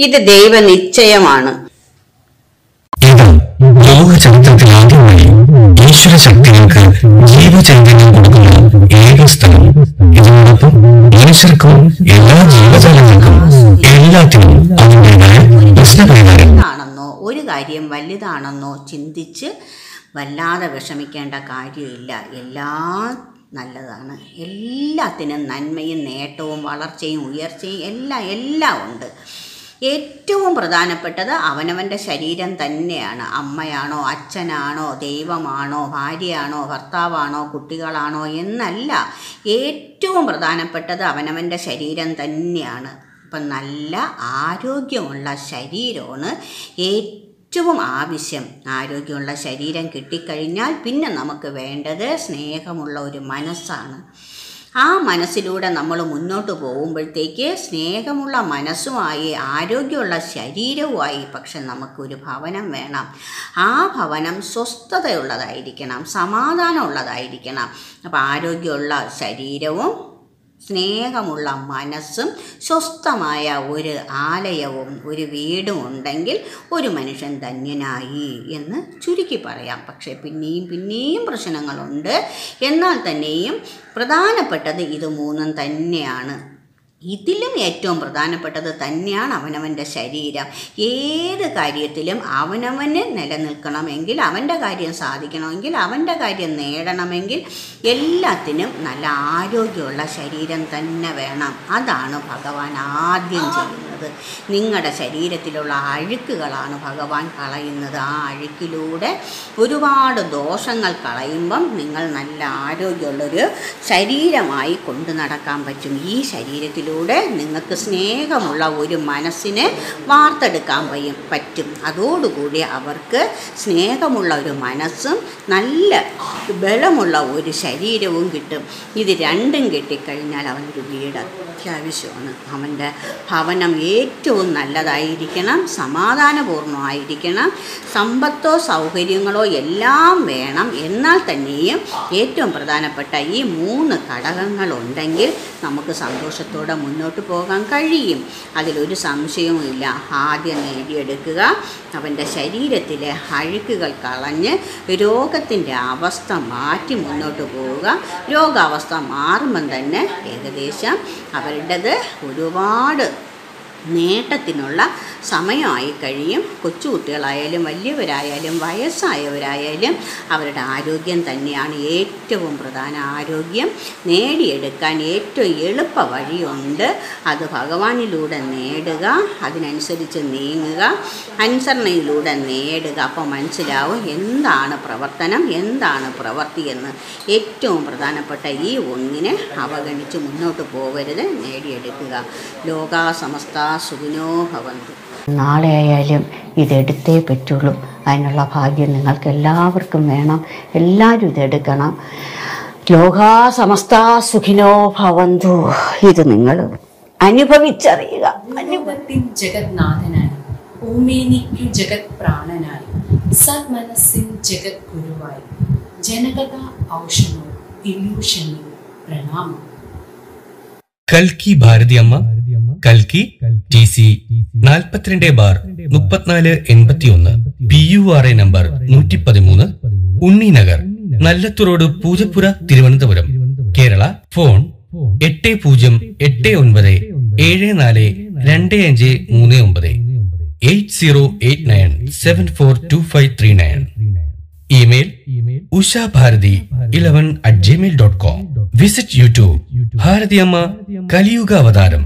ഇത് ദൈവനിശ്ചയമാണ്. ഇത് ലോക ചരിത്രത്തിൽ ആദ്യമായി ഈശ്വര ശക്തികൾക്ക് ജീവചൈതന്യം കൊടുക്കുന്ന ഏക സ്ഥലം. ഇതിനോടൊപ്പം മനുഷ്യർക്കും എല്ലാ ജീവജാലങ്ങൾക്കും എല്ലാത്തിനും അതിൻ്റെതായ പ്രശ്നമാണെന്നോ ഒരു കാര്യം വലുതാണെന്നോ ചിന്തിച്ച് വല്ലാതെ വിഷമിക്കേണ്ട കാര്യമില്ല. എല്ലാം നല്ലതാണ്. എല്ലാത്തിനും നന്മയും നേട്ടവും വളർച്ചയും ഉയർച്ചയും എല്ലാം ഉണ്ട്. ഏറ്റവും പ്രധാനപ്പെട്ടത് അവനവൻ്റെ ശരീരം തന്നെയാണ്. അമ്മയാണോ, അച്ഛനാണോ, ദൈവമാണോ, ഭാര്യയാണോ, ഭർത്താവാണോ, കുട്ടികളാണോ എന്നല്ല. ഏറ്റവും പ്രധാനപ്പെട്ടത് അവനവൻ്റെ ശരീരം തന്നെയാണ്. അപ്പം നല്ല ആരോഗ്യമുള്ള ശരീരമാണ് ഏറ്റവും ആവശ്യം. ആരോഗ്യമുള്ള ശരീരം കിട്ടിക്കഴിഞ്ഞാൽ പിന്നെ നമുക്ക് വേണ്ടത് സ്നേഹമുള്ള ഒരു മനസ്സാണ്. ആ മനസ്സിലൂടെ നമ്മൾ മുന്നോട്ട് പോകുമ്പോഴത്തേക്ക് സ്നേഹമുള്ള മനസ്സുമായി ആരോഗ്യമുള്ള ശരീരവുമായി പക്ഷെ നമുക്കൊരു ഭവനം വേണം. ആ ഭവനം സ്വസ്ഥതയുള്ളതായിരിക്കണം, സമാധാനമുള്ളതായിരിക്കണം. അപ്പോൾ ആരോഗ്യമുള്ള ശരീരവും സ്നേഹമുള്ള മനസ്സും സ്വസ്ഥമായ ഒരു ആലയവും ഒരു വീടും ഉണ്ടെങ്കിൽ ഒരു മനുഷ്യൻ ധന്യനായി എന്ന് ചുരുക്കി പറയാം. പക്ഷേ പിന്നെയും പ്രശ്നങ്ങളുണ്ട്. എന്നാൽ തന്നെയും പ്രധാനപ്പെട്ടത് ഇത് മൂന്നും തന്നെയാണ്. ഇതിലും ഏറ്റവും പ്രധാനപ്പെട്ടത് തന്നെയാണ് അവനവൻ്റെ ശരീരം. ഏത് കാര്യത്തിലും അവനവന് നിലനിൽക്കണമെങ്കിൽ, അവൻ്റെ കാര്യം സാധിക്കണമെങ്കിൽ, അവൻ്റെ കാര്യം നേടണമെങ്കിൽ എല്ലാത്തിനും നല്ല ആരോഗ്യമുള്ള ശരീരം തന്നെ വേണം. അതാണ് ഭഗവാൻ ആദ്യം ചെയ്യുന്നത്. നിങ്ങളുടെ ശരീരത്തിലുള്ള അഴുക്കുകളാണ് ഭഗവാൻ കളയുന്നത്. ആ അഴുക്കിലൂടെ ഒരുപാട് ദോഷങ്ങൾ കളയുമ്പം നിങ്ങൾ നല്ല ആരോഗ്യമുള്ളൊരു ശരീരമായി കൊണ്ടു നടക്കാൻ പറ്റും. ഈ ശരീരത്തിലൂടെ നിങ്ങൾക്ക് സ്നേഹമുള്ള ഒരു മനസ്സിനെ വാർത്തെടുക്കാൻ പറ്റും. അതോടുകൂടി അവർക്ക് സ്നേഹമുള്ള ഒരു മനസ്സും നല്ല ബലമുള്ള ഒരു ശരീരവും കിട്ടും. ഇത് രണ്ടും കിട്ടിക്കഴിഞ്ഞാൽ അവനൊരു വീട് അത്യാവശ്യമാണ്. അവൻ്റെ ഭവനം ഏറ്റവും നല്ലതായിരിക്കണം, സമാധാനപൂർണ്ണമായിരിക്കണം. സമ്പത്തോ സൗകര്യങ്ങളോ എല്ലാം വേണം. എന്നാൽ തന്നെയും ഏറ്റവും പ്രധാനപ്പെട്ട ഈ 3 ഘടകങ്ങളുണ്ടെങ്കിൽ നമുക്ക് സന്തോഷത്തോടെ മുന്നോട്ട് പോകാൻ കഴിയും. അതിലൊരു സംശയവുമില്ല. ആദ്യം നേടിയെടുക്കുക അവൻ്റെ ശരീരത്തിലെ അഴുക്കുകൾ കളഞ്ഞ് രോഗത്തിൻ്റെ അവസ്ഥ മാറ്റി മുന്നോട്ട് പോവുക. രോഗാവസ്ഥ മാറുമ്പം തന്നെ ഏകദേശം അവരുടേത് ഒരുപാട് നേട്ടത്തിനുള്ള സമയമായി കഴിയും. കൊച്ചുകുട്ടികളായാലും വലിയവരായാലും വയസ്സായവരായാലും അവരുടെ ആരോഗ്യം തന്നെയാണ് ഏറ്റവും പ്രധാന. ആരോഗ്യം നേടിയെടുക്കാൻ ഏറ്റവും എളുപ്പ വഴിയുണ്ട്. അത് ഭഗവാനിലൂടെ നേടുക, അതിനനുസരിച്ച് നീങ്ങുക, അനുസരണയിലൂടെ നേടുക. അപ്പോൾ മനസ്സിലാവും എന്താണ് പ്രവർത്തനം, എന്താണ് പ്രവൃത്തി എന്ന്. ഏറ്റവും പ്രധാനപ്പെട്ട ഈ ഒന്നിനെ അവഗണിച്ച് മുന്നോട്ട് പോകരുത്, നേടിയെടുക്കുക. ലോകാ സമസ്ത സുഖിനോ ഭവന്തു. നാളെ ആയാലും ഇതെടുത്തേ പറ്റുള്ളൂ. അതിനുള്ള ഭാഗ്യം നിങ്ങൾക്ക് എല്ലാവർക്കും വേണം. എല്ലാവരും ഇതെടുക്കണം. ലോകാ സമസ്ത സുഖിനോ ഭവന്തു. ഇത് നിങ്ങൾ അനുഭവിച്ചറിയുക. അനുഭവത്തിൻ ജഗന്നാഥനായി, ഓമേനിക്കു ജഗത് പ്രാണനായി, സന്മനസ്സിൻ ജഗത് ഗുരുവായി, ജനകഥ ഔഷധം ഇല്യൂഷനിൽ പ്രണാമം. കൽക്കി ഭാരതിയമ്മ, കൽക്കി TC 42/3481, PURA നമ്പർ 113, ഉണ്ണിനഗർ, നല്ലത്തുറോഡ്, Poojappura, Thiruvananthapuram, Kerala. Phone 8080742539, 8089742539. Email ushabharati11@gmail.com. Visit YouTube Bharathiyamma Kaliyuga അവതാരം.